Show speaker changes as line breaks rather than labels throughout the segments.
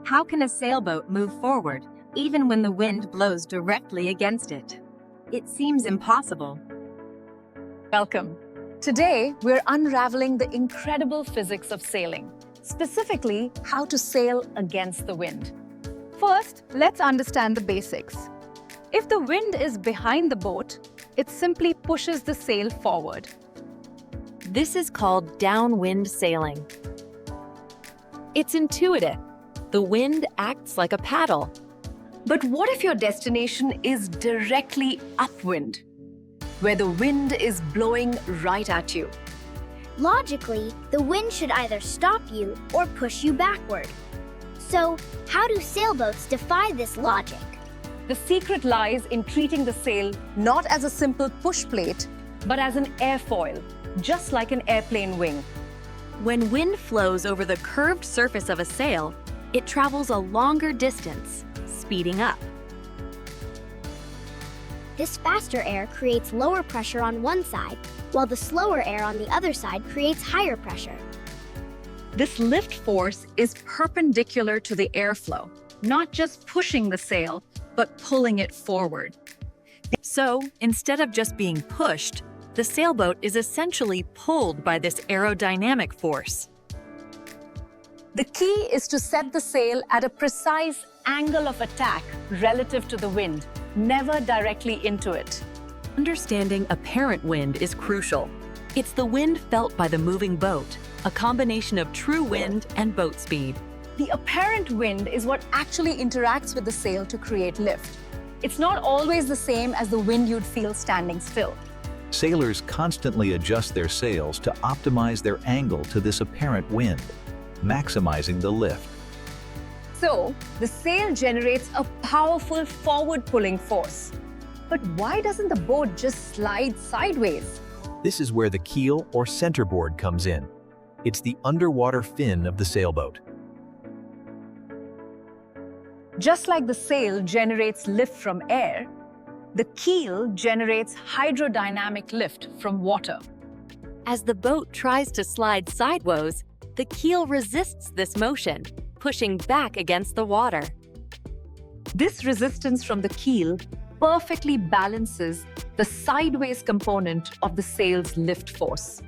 How can a sailboat move forward, even when the wind blows directly against it? It seems impossible.
Welcome. Today, we're unraveling the incredible physics of sailing, specifically how to sail against the wind. First, let's understand the basics. If the wind is behind the boat, it simply pushes the sail forward.
This is called downwind sailing. It's intuitive. The wind acts like a paddle.
But what if your destination is directly upwind, where the wind is blowing right at you?
Logically, the wind should either stop you or push you backward. So, how do sailboats defy this logic?
The secret lies in treating the sail not as a simple push plate, but as an airfoil, just like an airplane wing.
When wind flows over the curved surface of a sail, it travels a longer distance, speeding up.
This faster air creates lower pressure on one side, while the slower air on the other side creates higher pressure.
This lift force is perpendicular to the airflow, not just pushing the sail, but pulling it forward.
So, instead of just being pushed, the sailboat is essentially pulled by this aerodynamic force.
The key is to set the sail at a precise angle of attack relative to the wind, never directly into it.
Understanding apparent wind is crucial. It's the wind felt by the moving boat, a combination of true wind and boat speed.
The apparent wind is what actually interacts with the sail to create lift. It's not always the same as the wind you'd feel standing still.
Sailors constantly adjust their sails to optimize their angle to this apparent wind, maximizing the lift.
So, the sail generates a powerful forward-pulling force. But why doesn't the boat just slide sideways?
This is where the keel or centerboard comes in. It's the underwater fin of the sailboat.
Just like the sail generates lift from air, the keel generates hydrodynamic lift from water.
As the boat tries to slide sideways, the keel resists this motion, pushing back against the water.
This resistance from the keel perfectly balances the sideways component of the sail's lift force.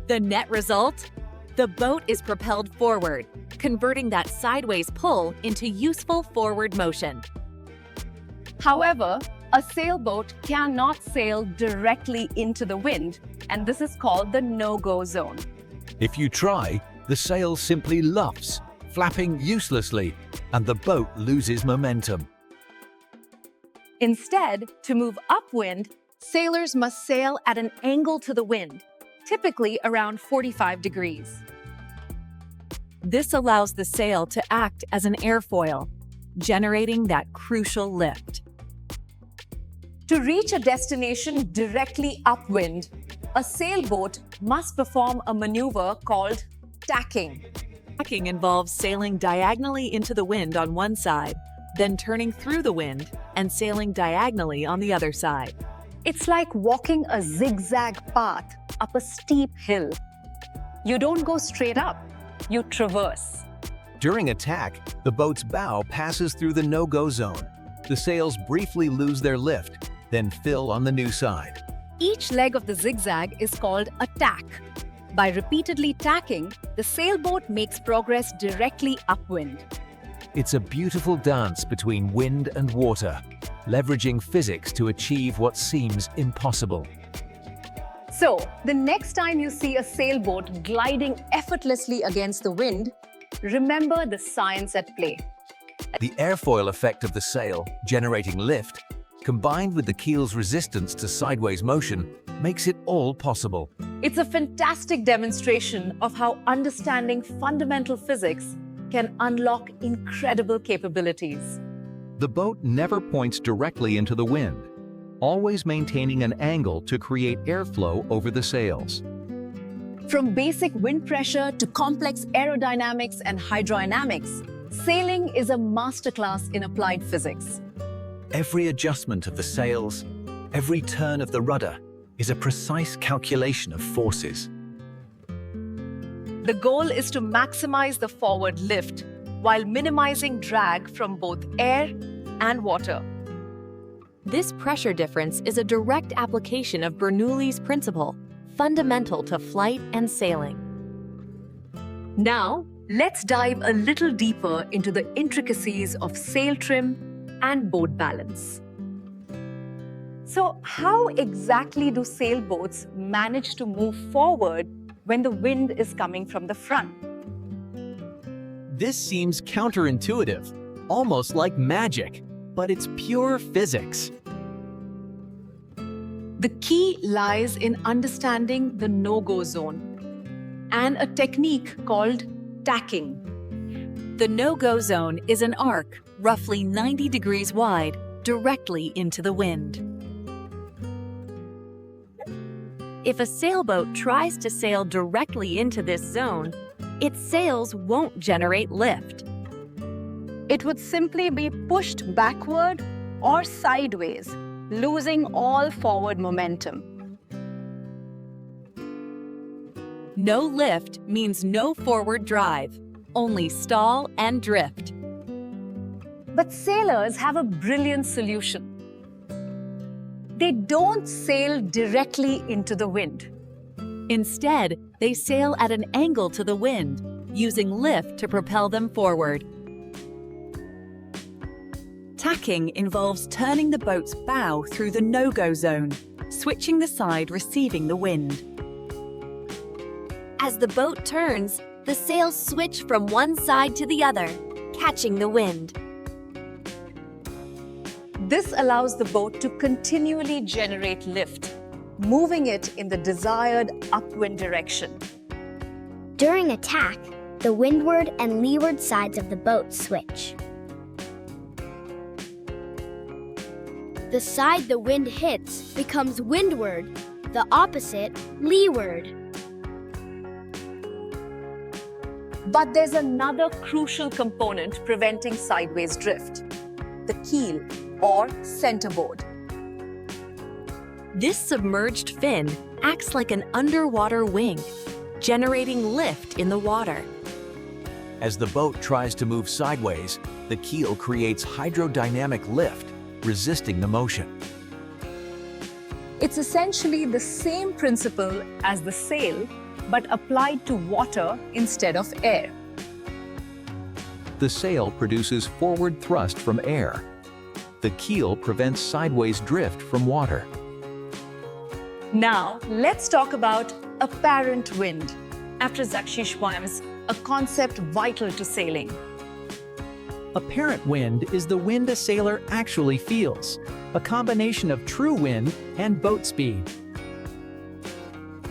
The net result? The boat is propelled forward, converting that sideways pull into useful forward motion.
However, a sailboat cannot sail directly into the wind, and this is called the no-go zone.
If you try, the sail simply luffs, flapping uselessly, and the boat loses momentum.
Instead, to move upwind, sailors must sail at an angle to the wind, typically around 45 degrees.
This allows the sail to act as an airfoil, generating that crucial lift.
To reach a destination directly upwind, a sailboat must perform a maneuver called tacking.
Tacking involves sailing diagonally into the wind on one side, then turning through the wind and sailing diagonally on the other side.
It's like walking a zigzag path up a steep hill. You don't go straight up, you traverse.
During a tack, the boat's bow passes through the no-go zone. The sails briefly lose their lift, then fill on the new side.
Each leg of the zigzag is called a tack. By repeatedly tacking, the sailboat makes progress directly upwind.
It's a beautiful dance between wind and water, leveraging physics to achieve what seems impossible.
So, the next time you see a sailboat gliding effortlessly against the wind, remember the science at play.
The airfoil effect of the sail, generating lift, combined with the keel's resistance to sideways motion, makes it all possible.
It's a fantastic demonstration of how understanding fundamental physics can unlock incredible capabilities.
The boat never points directly into the wind, always maintaining an angle to create airflow over the sails.
From basic wind pressure to complex aerodynamics and hydrodynamics, sailing is a masterclass in applied physics.
Every adjustment of the sails, every turn of the rudder, is a precise calculation of forces.
The goal is to maximize the forward lift while minimizing drag from both air and water.
This pressure difference is a direct application of Bernoulli's Principle, fundamental to flight and sailing.
Now, let's dive a little deeper into the intricacies of sail trim and boat balance. So, how exactly do sailboats manage to move forward when the wind is coming from the front?
This seems counterintuitive, almost like magic, but it's pure physics.
The key lies in understanding the no-go zone and a technique called tacking.
The no-go zone is an arc, roughly 90 degrees wide, directly into the wind. If a sailboat tries to sail directly into this zone, its sails won't generate lift.
It would simply be pushed backward or sideways, losing all forward momentum.
No lift means no forward drive, only stall and drift.
But sailors have a brilliant solution. They don't sail directly into the wind.
Instead, they sail at an angle to the wind, using lift to propel them forward. Tacking involves turning the boat's bow through the no-go zone, switching the side receiving the wind.
As the boat turns, the sails switch from one side to the other, catching the wind.
This allows the boat to continually generate lift, moving it in the desired upwind direction.
During a tack, the windward and leeward sides of the boat switch. The side the wind hits becomes windward, the opposite leeward.
But there's another crucial component preventing sideways drift: the keel, or centerboard.
This submerged fin acts like an underwater wing, generating lift in the water.
As the boat tries to move sideways, the keel creates hydrodynamic lift, resisting the motion.
It's essentially the same principle as the sail, but applied to water instead of air.
The sail produces forward thrust from air. The keel prevents sideways drift from water.
Now, let's talk about apparent wind, after Zakshish poems, a concept vital to sailing.
Apparent wind is the wind a sailor actually feels, a combination of true wind and boat speed.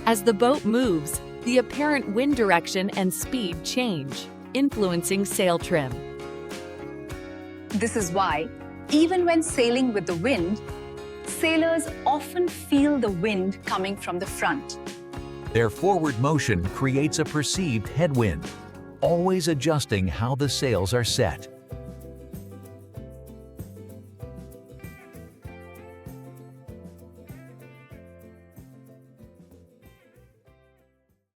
As the boat moves, the apparent wind direction and speed change, influencing sail trim.
This is why, even when sailing with the wind, sailors often feel the wind coming from the front.
Their forward motion creates a perceived headwind, always adjusting how the sails are set.